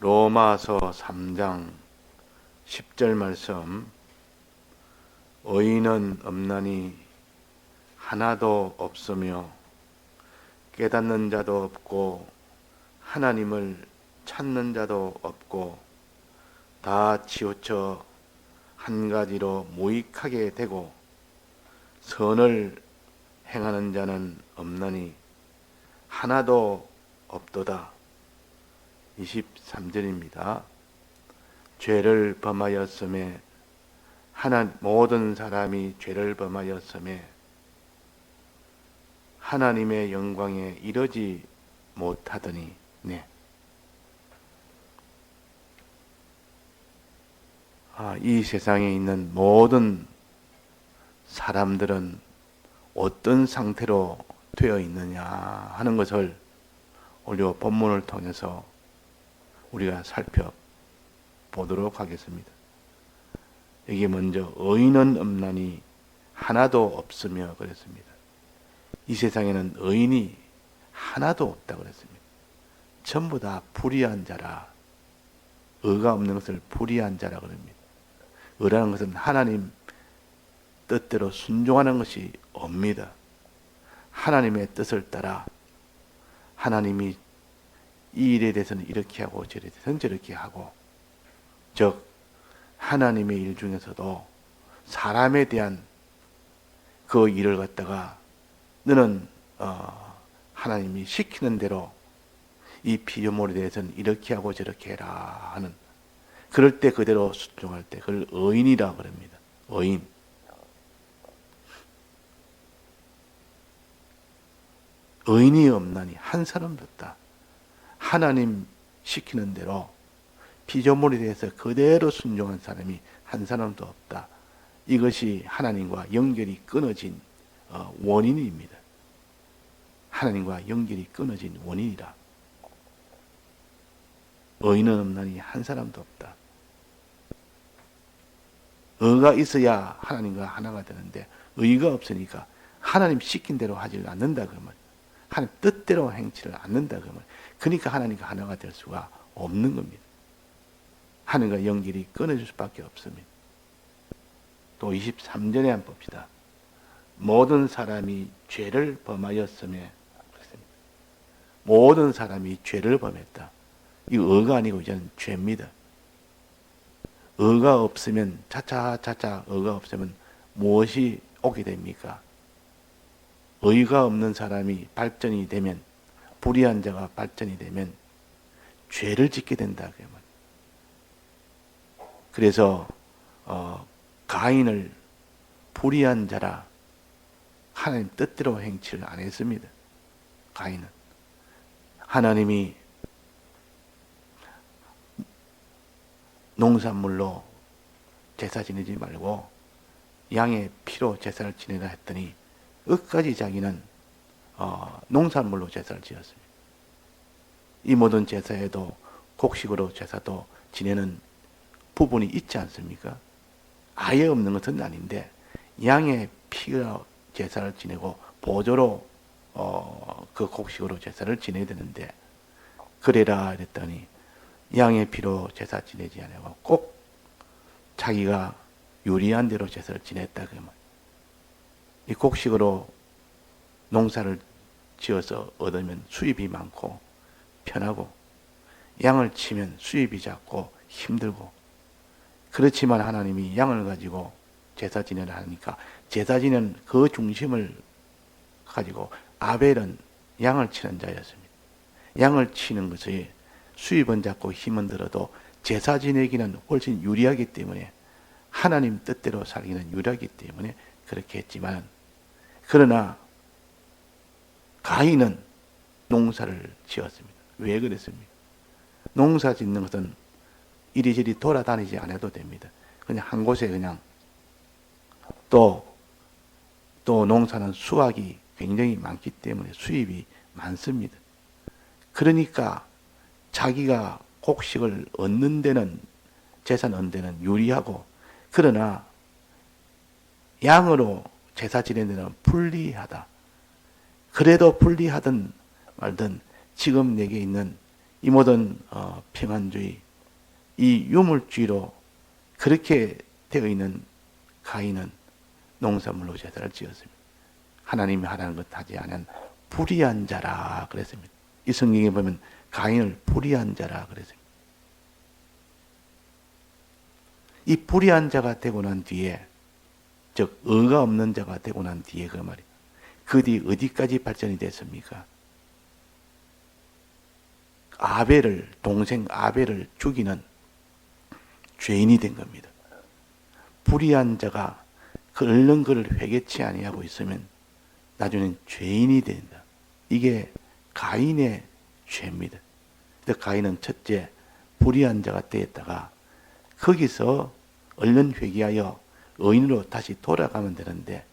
로마서 3장 10절 말씀. 의인은 없나니 하나도 없으며 깨닫는 자도 없고 하나님을 찾는 자도 없고 다 치우쳐 한 가지로 무익하게 되고 선을 행하는 자는 없나니 하나도 없도다. 23절입니다. 죄를 범하였음에 모든 사람이 죄를 범하였음에 하나님의 영광에 이르지 못하더니 이 세상에 있는 모든 사람들은 어떤 상태로 되어 있느냐 하는 것을 오늘 본문을 통해서 우리가 살펴보도록 하겠습니다. 여기 먼저 의인은 없나니 하나도 없으며 그랬습니다. 이 세상에는 의인이 하나도 없다고 그랬습니다. 전부 다 불의한 자라. 의가 없는 것을 불의한 자라 그럽니다. 의라는 것은 하나님 뜻대로 순종하는 것이 없습니다. 하나님의 뜻을 따라 하나님이 이 일에 대해서는 이렇게 하고 저에 대해서는 저렇게 하고, 즉 하나님의 일 중에서도 사람에 대한 그 일을 갖다가 너는 하나님이 시키는 대로 이 피조물에 대해서는 이렇게 하고 저렇게 해라 하는, 그럴 때 그대로 순종할 때 그걸 의인이라고 그럽니다. 의인. 의인이 없나니 한 사람도 없다. 하나님 시키는 대로 피조물에 대해서 그대로 순종한 사람이 한 사람도 없다. 이것이 하나님과 연결이 끊어진 원인입니다. 하나님과 연결이 끊어진 원인이라. 의인은 없나니 한 사람도 없다. 의가 있어야 하나님과 하나가 되는데 의가 없으니까 하나님 시킨 대로 하지 않는다 그러면, 하나님 뜻대로 행치를 않는다 그러면, 그러니까 하나님과 하나가 될 수가 없는 겁니다. 하나님과 연결이 끊어질 수밖에 없습니다. 또 23절에 한번 봅시다. 모든 사람이 죄를 범하였음에, 모든 사람이 죄를 범했다. 이거 의가 아니고 이제는 죄입니다. 의가 없으면 차차 의가 없으면 무엇이 오게 됩니까? 의가 없는 사람이 발전이 되면, 불의한 자가 발전이 되면 죄를 짓게 된다. 그래서 가인을 불의한 자라 하나님 뜻대로 행치를 안 했습니다. 가인은 하나님이 농산물로 제사 지내지 말고 양의 피로 제사를 지내라 했더니 끝까지 자기는 농산물로 제사를 지었습니다. 이 모든 제사에도 곡식으로 제사도 지내는 부분이 있지 않습니까? 아예 없는 것은 아닌데 양의 피로 제사를 지내고 보조로 그 곡식으로 제사를 지내야 되는데, 그래라 그랬더니 양의 피로 제사 지내지 않고 꼭 자기가 유리한 대로 제사를 지냈다 그러면, 이 곡식으로 농사를 지어서 얻으면 수입이 많고 편하고, 양을 치면 수입이 작고 힘들고, 그렇지만 하나님이 양을 가지고 제사 지내라 하니까 제사 지내는 그 중심을 가지고 아벨은 양을 치는 자였습니다. 양을 치는 것이 수입은 작고 힘은 들어도 제사 지내기는 훨씬 유리하기 때문에, 하나님 뜻대로 살기는 유리하기 때문에 그렇게 했지만, 그러나 가인은 농사를 지었습니다. 왜 그랬습니까? 농사 짓는 것은 이리저리 돌아다니지 않아도 됩니다. 그냥 한 곳에 그냥, 또 농사는 수확이 굉장히 많기 때문에 수입이 많습니다. 그러니까 자기가 곡식을 얻는 데는, 제사 얻는 데는 유리하고, 그러나 양으로 제사 지내는 데는 불리하다. 그래도 불리하든 말든 지금 내게 있는 이 모든 평안주의, 이 유물주의로 그렇게 되어 있는 가인은 농산물로 제사를 지었습니다. 하나님이 하라는 것 하지 않은 불의한 자라 그랬습니다. 이 성경에 보면 가인을 불의한 자라 그랬습니다. 이 불의한 자가 되고 난 뒤에, 즉 의가 없는 자가 되고 난 뒤에 그 말이에요. 그 뒤 어디까지 발전이 됐습니까? 동생 아벨을 죽이는 죄인이 된 겁니다. 불의한 자가 얼른 그를 회개치 아니하고 있으면 나중엔 죄인이 된다. 이게 가인의 죄입니다. 그래서 가인은 첫째 불의한 자가 되었다가 거기서 얼른 회개하여 의인으로 다시 돌아가면 되는데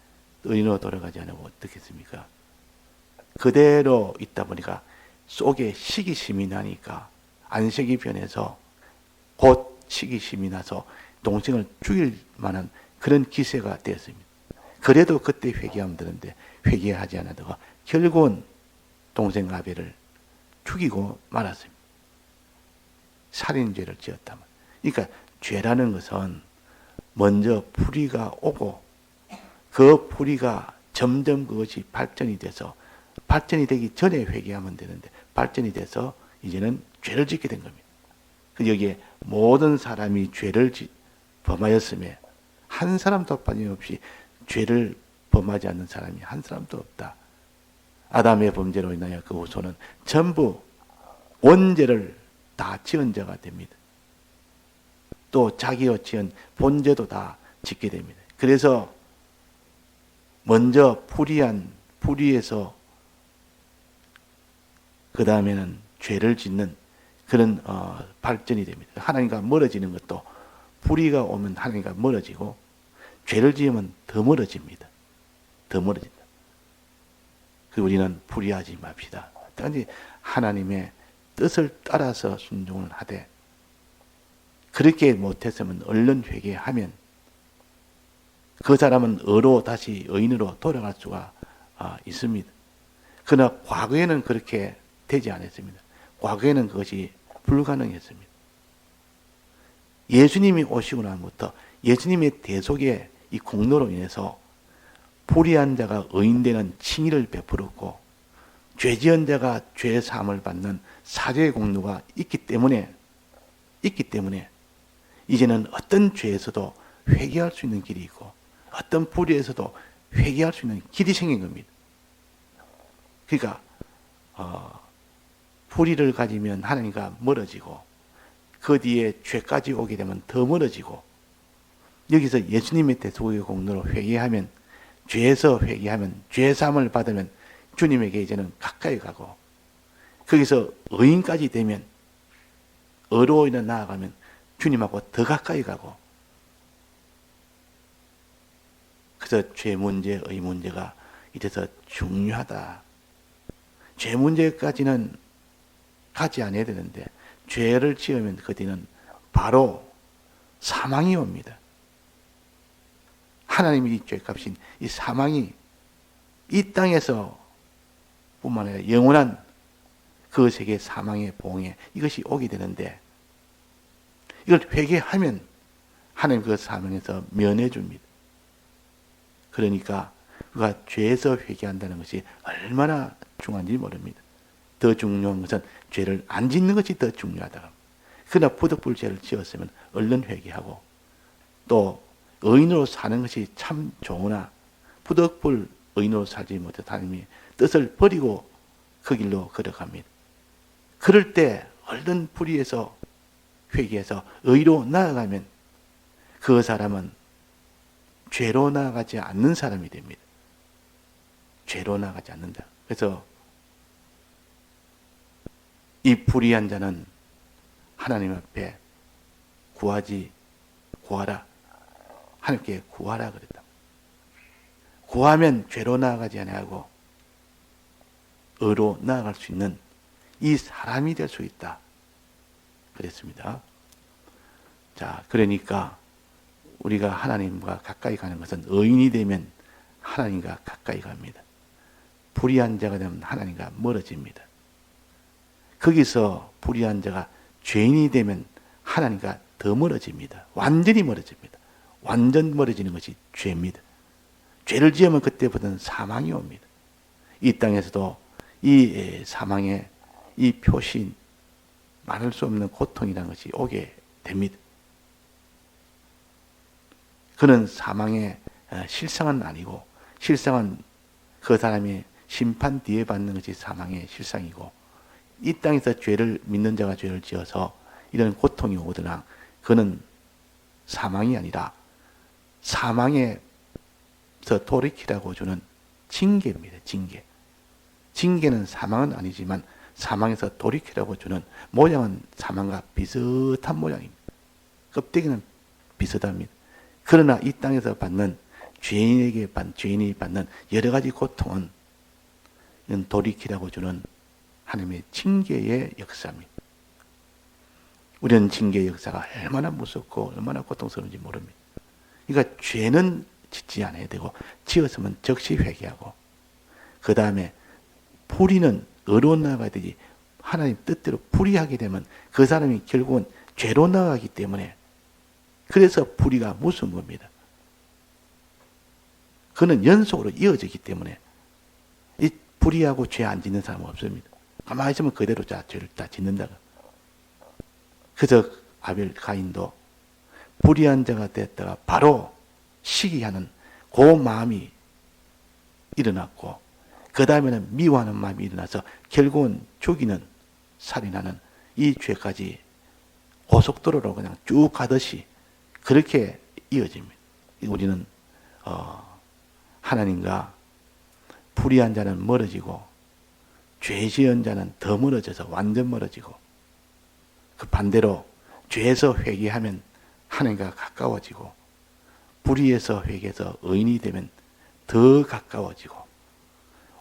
의인으로 돌아가지 않고 어떻게 했습니까? 그대로 있다 보니까 속에 시기심이 나니까 안색이 변해서 곧 시기심이 나서 동생을 죽일 만한 그런 기세가 되었습니다. 그래도 그때 회개하면 되는데 회개하지 않았다가 결국은 동생 아벨을 죽이고 말았습니다. 살인죄를 지었다면. 그러니까 죄라는 것은 먼저 불의가 오고 그 불의가 점점 그것이 발전이 돼서 발전이 되기 전에 회개하면 되는데 발전이 돼서 이제는 죄를 짓게 된 겁니다. 여기에 모든 사람이 죄를 범하였음에 한 사람도 빠짐없이 죄를 범하지 않는 사람이 한 사람도 없다. 아담의 범죄로 인하여 그 후손은 전부 원죄를 다 지은 자가 됩니다. 또 자기가 지은 본죄도 다 짓게 됩니다. 그래서 먼저 불의에서 그 다음에는 죄를 짓는 그런 발전이 됩니다. 하나님과 멀어지는 것도 불의가 오면 하나님과 멀어지고 죄를 지으면 더 멀어집니다. 더 멀어진다. 그리고 우리는 불의하지 맙시다. 단지 하나님의 뜻을 따라서 순종을 하되 그렇게 못했으면 얼른 회개하면 그 사람은 의로 다시 의인으로 돌아갈 수가 있습니다. 그러나 과거에는 그렇게 되지 않았습니다. 과거에는 그것이 불가능했습니다. 예수님이 오시고 나부터 예수님의 대속의 이 공로로 인해서 불의한 자가 의인되는 칭의를 베풀었고 죄지은 자가 죄 사함을 받는 사죄의 공로가 있기 때문에 이제는 어떤 죄에서도 회개할 수 있는 길이 있고 어떤 불의에서도 회개할 수 있는 길이 생긴 겁니다. 그러니까 불의를 가지면 하나님과 멀어지고 그 뒤에 죄까지 오게 되면 더 멀어지고 여기서 예수님의 대속의 공로로 회개하면 죄에서 회개하면 죄 사함을 받으면 주님에게 이제는 가까이 가고 거기서 의인까지 되면 의로 인해 나아가면 주님하고 더 가까이 가고 그래서 죄 문제, 의 문제가 이래서 중요하다. 죄 문제까지는 가지 않아야 되는데 죄를 지으면 그 뒤는 바로 사망이 옵니다. 하나님이 이 죄값인 이 사망이 이 땅에서 뿐만 아니라 영원한 그 세계 사망의 봉에 이것이 오게 되는데 이걸 회개하면 하나님 그 사망에서 면해 줍니다. 그러니까 우리가 죄에서 회개한다는 것이 얼마나 중요한지 모릅니다. 더 중요한 것은 죄를 안 짓는 것이 더 중요하다. 그러나 부득불 죄를 지었으면 얼른 회개하고 또 의인으로 사는 것이 참 좋으나 부득불 의인으로 살지 못해 하나님이 뜻을 버리고 그 길로 걸어갑니다. 그럴 때 얼른 불의해서 회개해서 의로 나아가면 그 사람은 죄로 나아가지 않는 사람이 됩니다. 죄로 나아가지 않는다. 그래서 이 불의한 자는 하나님 앞에 구하라. 하나님께 구하라 그랬다. 구하면 죄로 나아가지 아니하고 의로 나아갈 수 있는 이 사람이 될 수 있다. 그랬습니다. 자, 그러니까 우리가 하나님과 가까이 가는 것은 의인이 되면 하나님과 가까이 갑니다. 불의한 자가 되면 하나님과 멀어집니다. 거기서 불의한 자가 죄인이 되면 하나님과 더 멀어집니다. 완전히 멀어집니다. 완전 멀어지는 것이 죄입니다. 죄를 지으면 그때부터는 사망이 옵니다. 이 땅에서도 이 사망의 이 표시, 말할 수 없는 고통이라는 것이 오게 됩니다. 그는 사망의 실상은 아니고, 실상은 그 사람이 심판 뒤에 받는 것이 사망의 실상이고, 이 땅에서 죄를 믿는 자가 죄를 지어서 이런 고통이 오거나 그는 사망이 아니라 사망에서 돌이키라고 주는 징계입니다. 징계. 징계는 사망은 아니지만 사망에서 돌이키라고 주는 모양은 사망과 비슷한 모양입니다. 껍데기는 비슷합니다. 그러나 이 땅에서 받는 죄인이 받는 여러 가지 고통은 돌이키라고 주는 하나님의 징계의 역사입니다. 우리는 징계의 역사가 얼마나 무섭고 얼마나 고통스러운지 모릅니다. 그러니까 죄는 짓지 않아야 되고 지었으면 즉시 회개하고, 그 다음에 불의는 의로 나아가야 되지, 하나님 뜻대로 불의하게 되면 그 사람이 결국은 죄로 나아가기 때문에, 그래서 불의가 무서운 겁니다. 그는 연속으로 이어지기 때문에 이 불의하고 죄 안 짓는 사람은 없습니다. 가만히 있으면 그대로 죄를 다 짓는다. 그래서 아벨 가인도 불의한 자가 됐다가 바로 시기하는 그 마음이 일어났고, 그 다음에는 미워하는 마음이 일어나서 결국은 죽이는, 살인하는 이 죄까지 고속도로로 그냥 쭉 가듯이 그렇게 이어집니다. 우리는 하나님과 불의한 자는 멀어지고 죄 지은 자는 더 멀어져서 완전 멀어지고, 그 반대로 죄에서 회개하면 하나님과 가까워지고, 불의에서 회개해서 의인이 되면 더 가까워지고,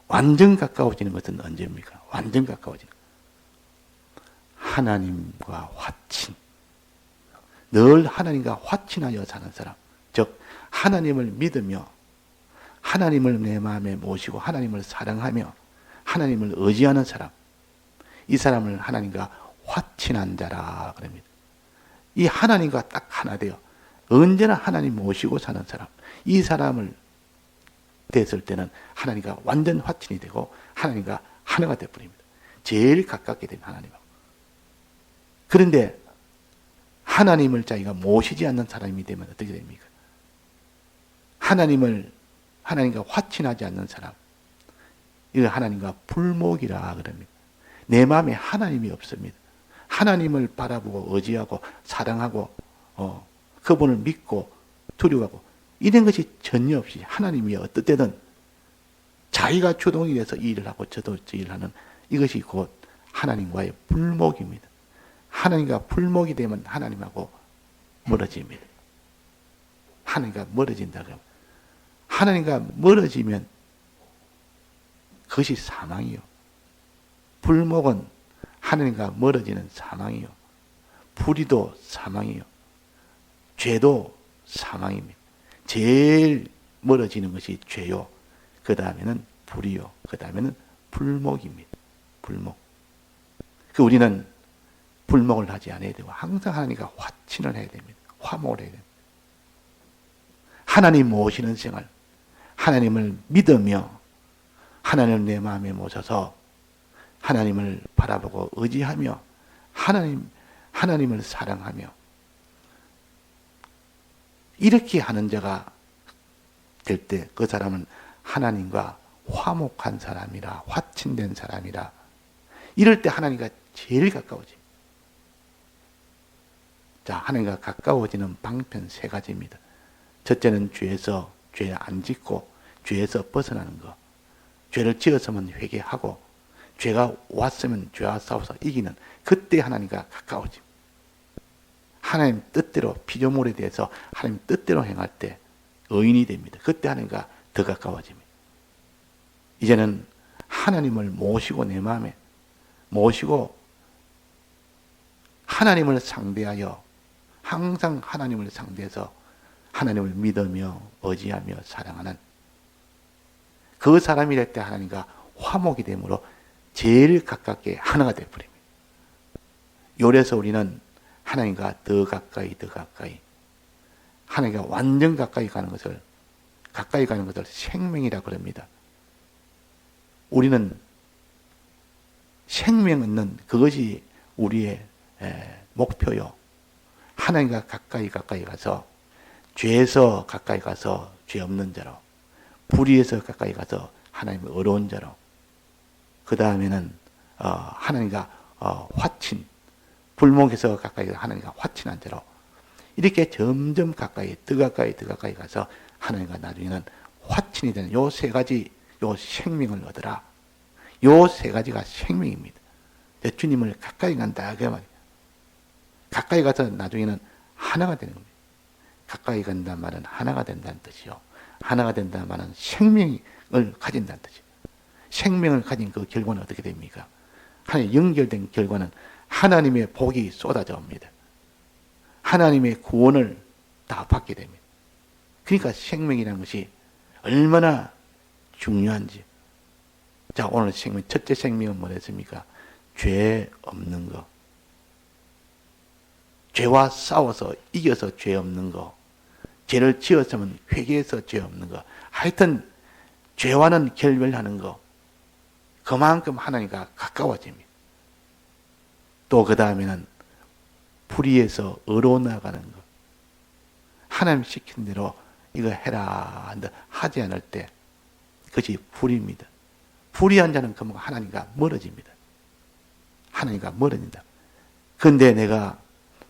완전 가까워지는 것은 언제입니까? 완전 가까워지는 것. 하나님과 화친, 늘 하나님과 화친하여 사는 사람, 즉 하나님을 믿으며 하나님을 내 마음에 모시고 하나님을 사랑하며 하나님을 의지하는 사람, 이 사람을 하나님과 화친한 자라 그럽니다. 이 하나님과 딱 하나 되어 언제나 하나님 모시고 사는 사람, 이 사람을 됐을 때는 하나님과 완전 화친이 되고 하나님과 하나가 되어버립니다. 제일 가깝게 된 하나님하고. 그런데 하나님을 자기가 모시지 않는 사람이 되면 어떻게 됩니까? 하나님과 화친하지 않는 사람, 이걸 하나님과 불목이라 그럽니다. 내 마음에 하나님이 없습니다. 하나님을 바라보고 의지하고 사랑하고 그분을 믿고 두려워하고 이런 것이 전혀 없이 하나님이 어떨 때든 자기가 주동이 돼서 일을 하고 저도 일을 하는 이것이 곧 하나님과의 불목입니다. 하나님과 불목이 되면 하나님하고 멀어집니다. 하나님과 멀어진다 그러면, 하나님과 멀어지면 그것이 사망이요. 불목은 하나님과 멀어지는 사망이요. 불의도 사망이요. 죄도 사망입니다. 제일 멀어지는 것이 죄요. 그 다음에는 불의요. 그 다음에는 불목입니다. 불목. 우리는 불목을 하지 않아야 되고 항상 하나님과 화친을 해야 됩니다. 화목을 해야 됩니다. 하나님 모시는 생활, 하나님을 믿으며 하나님을 내 마음에 모셔서 하나님을 바라보고 의지하며 하나님을 사랑하며 이렇게 하는 자가 될 때 그 사람은 하나님과 화목한 사람이라, 화친된 사람이라. 이럴 때 하나님과 제일 가까워집니다. 자, 하나님과 가까워지는 방편 세 가지입니다. 첫째는 죄에 안 짓고 죄에서 벗어나는 것. 죄를 지었으면 회개하고 죄가 왔으면 죄와 싸워서 이기는, 그때 하나님과 가까워집니다. 하나님 뜻대로 피조물에 대해서 하나님 뜻대로 행할 때 의인이 됩니다. 그때 하나님과 더 가까워집니다. 이제는 하나님을 모시고 내 마음에 모시고 하나님을 상대하여 항상 하나님을 상대해서 하나님을 믿으며 의지하며 사랑하는 그 사람이 될 때 하나님과 화목이 되므로 제일 가깝게 하나가 되어버립니다. 요래서 우리는 하나님과 더 가까이 하나님과 완전 가까이 가는 것을 생명이라 그럽니다. 우리는 생명 얻는 그것이 우리의 목표요. 하나님과 가까이 가서 죄에서 가까이 가서 죄 없는 자로, 불의에서 가까이 가서 하나님의 의로운 자로, 그 다음에는 하나님과 화친, 불목에서 가까이 가서 하나님과 화친한 자로, 이렇게 점점 가까이 더 가까이 가서 하나님과 나중에는 화친이 되는 요 세 가지, 요 생명을 얻으라. 요 세 가지가 생명입니다. 주님을 가까이 간다 그 말이에요. 가까이 가서 나중에는 하나가 되는 겁니다. 가까이 간다는 말은 하나가 된다는 뜻이요. 하나가 된다는 말은 생명을 가진다는 뜻이에요. 생명을 가진 그 결과는 어떻게 됩니까? 하나님 연결된 결과는 하나님의 복이 쏟아져 옵니다. 하나님의 구원을 다 받게 됩니다. 그러니까 생명이라는 것이 얼마나 중요한지. 자, 오늘 생명, 첫째 생명은 뭐랬습니까? 죄 없는 거. 죄와 싸워서 이겨서 죄 없는 거. 죄를 지었으면 회개해서 죄 없는 거. 하여튼 죄와는 결별하는 거. 그만큼 하나님과 가까워집니다. 또 그 다음에는 불의에서 의로 나가는 것. 하나님 시킨 대로 이거 해라 하지 않을 때 그것이 불의입니다. 불의한 자는 그만 하나님과 멀어집니다. 하나님과 멀어진다. 그런데 내가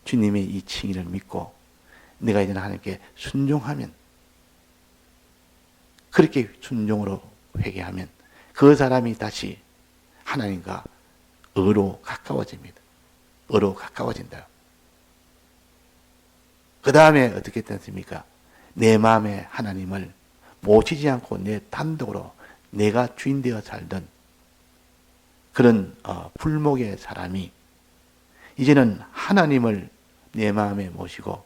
주님의 이 칭의를 믿고 내가 이제 하나님께 순종하면, 그렇게 순종으로 회개하면 그 사람이 다시 하나님과 의로 가까워집니다. 의로 가까워진다. 그 다음에 어떻게 됐습니까? 내 마음에 하나님을 모시지 않고 내 단독으로 내가 주인 되어 살던 그런 불목의 사람이 이제는 하나님을 내 마음에 모시고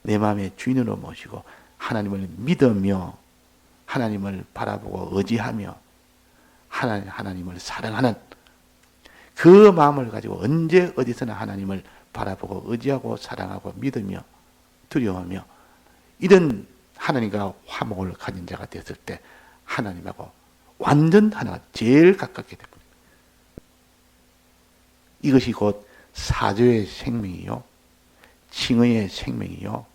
내 마음의 주인으로 모시고 하나님을 믿으며 하나님을 바라보고 의지하며 하나님을 사랑하는 그 마음을 가지고 언제 어디서나 하나님을 바라보고 의지하고 사랑하고 믿으며 두려워하며 이런 하나님과 화목을 가진 자가 됐을 때 하나님하고 완전 하나가 제일 가깝게 됩니다. 이것이 곧 사조의 생명이요, 칭의의 생명이요,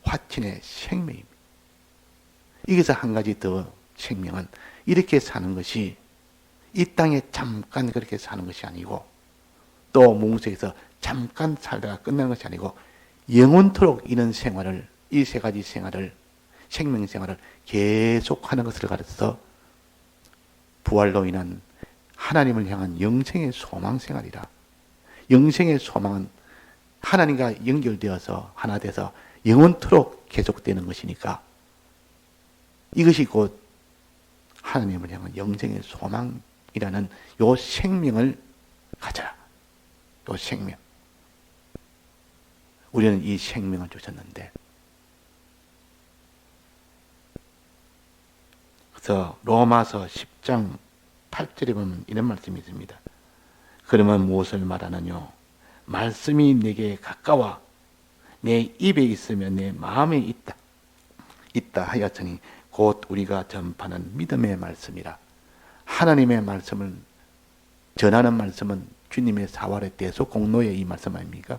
화친의 생명입니다. 여기서 한 가지 더 생명은 이렇게 사는 것이 이 땅에 잠깐 그렇게 사는 것이 아니고 또 몽소에서 잠깐 살다가 끝나는 것이 아니고 영원토록 이런 생활을, 이 세 가지 생활을, 생명 생활을 계속하는 것을 가르쳐서 부활로 인한 하나님을 향한 영생의 소망 생활이라. 영생의 소망은 하나님과 연결되어서 하나 돼서 영원토록 계속되는 것이니까 이것이 곧 하나님을 향한 영생의 소망이라는 요 생명을 가져라. 요 생명. 우리는 이 생명을 주셨는데, 그래서 로마서 10장 8절에 보면 이런 말씀이 있습니다. 그러면 무엇을 말하느뇨? 말씀이 내게 가까워 내 입에 있으면 내 마음에 있다 하였으니 곧 우리가 전파하는 믿음의 말씀이라. 하나님의 말씀을 전하는 말씀은 주님의 사활의 대속 공로의 이 말씀 아닙니까?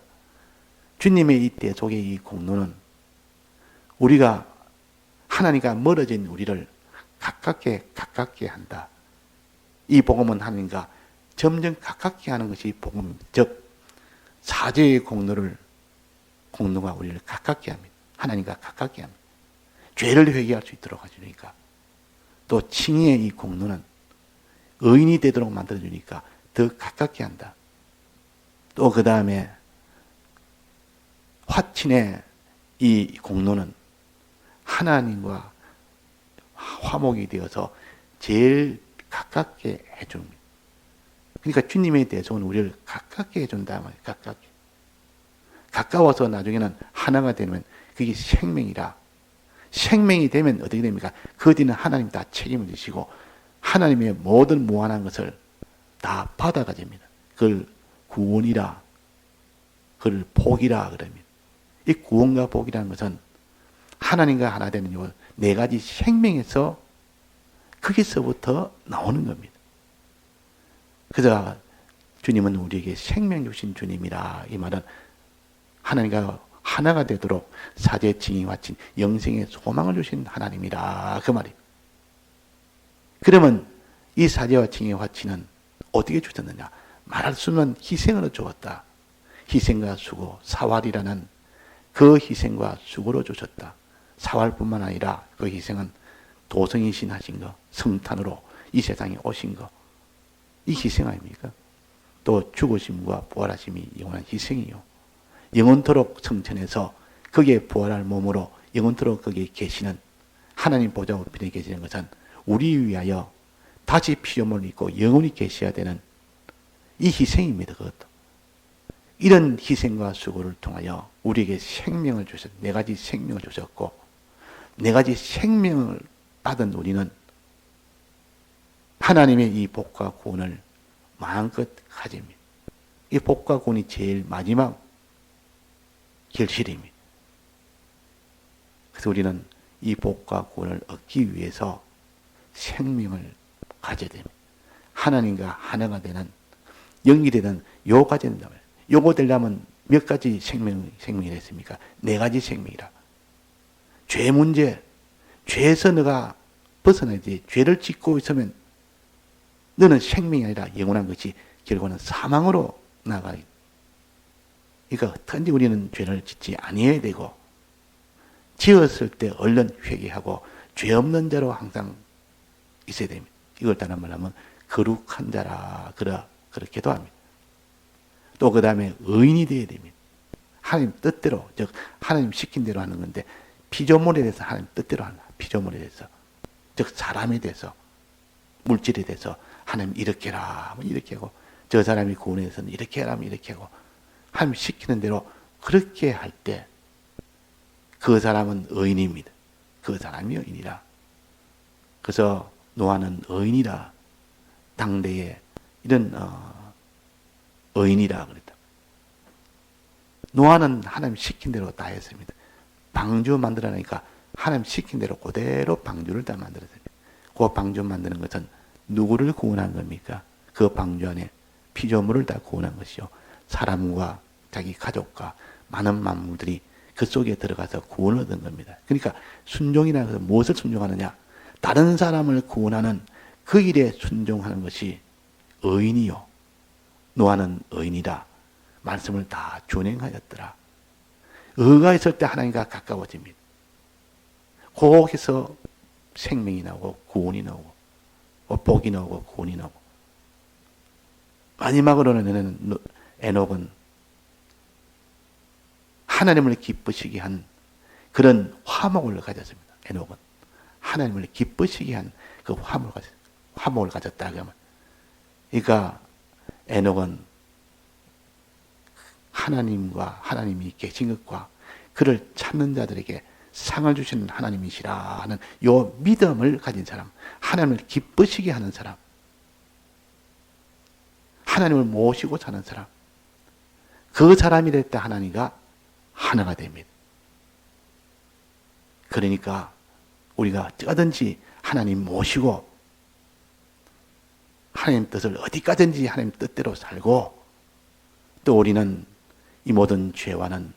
주님의 이 대속의 이 공로는 우리가 하나님과 멀어진 우리를 가깝게 한다. 이 복음은 하나님과 점점 가깝게 하는 것이 복음, 즉 사죄의 공로가 우리를 가깝게 합니다. 하나님과 가깝게 합니다. 죄를 회개할 수 있도록 해주니까. 또 칭의의 이 공로는 의인이 되도록 만들어주니까 더 가깝게 한다. 또 그 다음에 화친의 이 공로는 하나님과 화목이 되어서 제일 가깝게 해줍니다. 그러니까 주님의 대속은 우리를 가깝게 해준다 말이에요. 가깝게. 가까워서 나중에는 하나가 되면 그게 생명이라. 생명이 되면 어떻게 됩니까? 그 뒤는 하나님 다 책임을 지시고 하나님의 모든 무한한 것을 다 받아가집니다. 그걸 구원이라 그걸 복이라 그럽니다. 이 구원과 복이라는 것은 하나님과 하나 되는 요 네 가지 생명에서 거기서부터 나오는 겁니다. 그래서 주님은 우리에게 생명 주신 주님이라. 이 말은 하나님과 하나가 되도록 사제 징이 바친 영생의 소망을 주신 하나님이라. 그 말이에요. 그러면 이 사제와 징의 화치는 어떻게 주셨느냐? 말할 수 없는 희생으로 주었다. 희생과 수고, 사활이라는 그 희생과 수고로 주셨다. 사활뿐만 아니라 그 희생은 도성이신 하신 거, 성탄으로 이 세상에 오신 거, 이 희생 아닙니까? 또 죽으심과 부활하심이 영원한 희생이요. 영원토록 성천에서 거기에 부활할 몸으로 영원토록 거기에 계시는 하나님 보좌 우편에 계시는 것은 우리 위하여 다시 피조물을 입고 영원히 계셔야 되는 이 희생입니다. 그것도. 이런 희생과 수고를 통하여 우리에게 생명을 주셨, 네 가지 생명을 주셨고, 네 가지 생명을 받은 우리는 하나님의 이 복과 구원을 마음껏 가집니다. 이 복과 구원이 제일 마지막 결실입니다. 그래서 우리는 이 복과 구원을 얻기 위해서 생명을 가져야 됩니다. 하나님과 하나가 되는, 영이 되는 요 가져야 된다. 요거 되려면 몇 가지 생명이 됐습니까? 네 가지 생명이라. 죄 문제, 죄에서 너가 벗어나야지. 죄를 짓고 있으면 너는 생명이 아니라 영원한 것이 결국은 사망으로 나가요. 그러니까 어떤지 우리는 죄를 짓지 아니해야 되고, 지었을 때 얼른 회개하고 죄 없는 자로 항상 있어야 됩니다. 이걸 다른 말로 하면 거룩한 자라 그렇게도 합니다. 또 그 다음에 의인이 되어야 됩니다. 하나님 뜻대로, 즉 하나님 시킨 대로 하는 건데, 피조물에 대해서 하나님 뜻대로 하는 거야. 피조물에 대해서, 즉 사람에 대해서, 물질에 대해서 하나님 이렇게 해라 하면 이렇게 하고, 저 사람이 구원에 대해서는 이렇게 해라 하면 이렇게 하고, 하나님 시키는 대로 그렇게 할 때 그 사람은 의인입니다. 그 사람이 의인이라. 그래서 노아는 의인이라, 당대에 이런 의인이라 그랬다. 노아는 하나님 시킨 대로 다 했습니다. 방주 만들어내니까 하나님 시킨 대로 그대로 방주를 다 만들었습니다. 그 방주 만드는 것은 누구를 구원한 겁니까? 그 방주 안에 피조물을 다 구원한 것이요. 사람과 자기 가족과 많은 만물들이 그 속에 들어가서 구원을 얻은 겁니다. 그러니까 순종이라는 것은 무엇을 순종하느냐? 다른 사람을 구원하는 그 일에 순종하는 것이 의인이요. 노아는 의인이다. 말씀을 다 준행하였더라. 의가 있을 때 하나님과 가까워집니다. 거기서 생명이 나오고 구원이 나오고 복이 나오고 구원이 나오고, 마지막으로는 에녹은 하나님을 기쁘시게 한 그런 화목을 가졌습니다. 에녹은 하나님을 기쁘시게 한 그 화목을 가졌다 그러면, 그러니까 에녹은 하나님과 하나님이 계신 것과 그를 찾는 자들에게 상을 주시는 하나님이시라 하는 요 믿음을 가진 사람, 하나님을 기쁘시게 하는 사람, 하나님을 모시고 사는 사람, 그 사람이 될 때 하나님과 하나가 됩니다. 그러니까 우리가 어디든지 하나님 모시고 하나님 뜻을 어디까지든지 하나님 뜻대로 살고, 또 우리는 이 모든 죄와는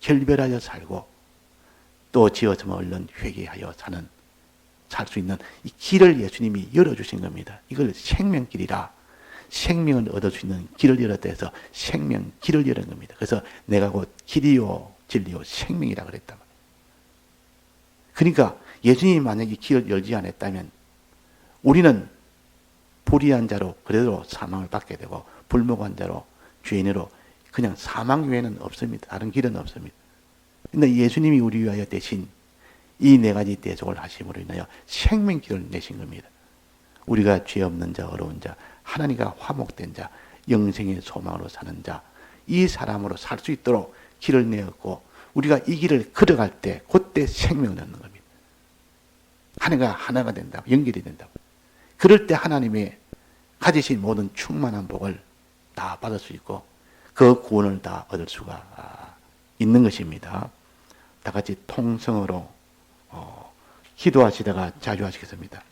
결별하여 살고, 또 지었으면 얼른 회개하여 살 수 있는 이 길을 예수님이 열어주신 겁니다. 이걸 생명길이라, 생명을 얻을 수 있는 길을 열었다 해서 생명 길을 열은 겁니다. 그래서 내가 곧 길이요 진리요 생명이라 그랬단 말이에요. 그러니까 예수님이 만약에 길을 열지 않았다면 우리는 불의한 자로 그대로 사망을 받게 되고, 불목한 자로 죄인으로 그냥 사망 외에는 없습니다. 다른 길은 없습니다. 그런데 예수님이 우리 위하여 대신 이 네 가지 대속을 하심으로 인하여 생명길을 내신 겁니다. 우리가 죄 없는 자, 어려운 자, 하나님과 화목된 자, 영생의 소망으로 사는 자, 이 사람으로 살 수 있도록 길을 내었고, 우리가 이 길을 걸어갈 때 그때 생명을 얻는 겁니다. 하나가 하나가 된다고, 연결이 된다고. 그럴 때 하나님의 가지신 모든 충만한 복을 다 받을 수 있고, 그 구원을 다 얻을 수가 있는 것입니다. 다 같이 통성으로 기도하시다가 자주 하시겠습니다.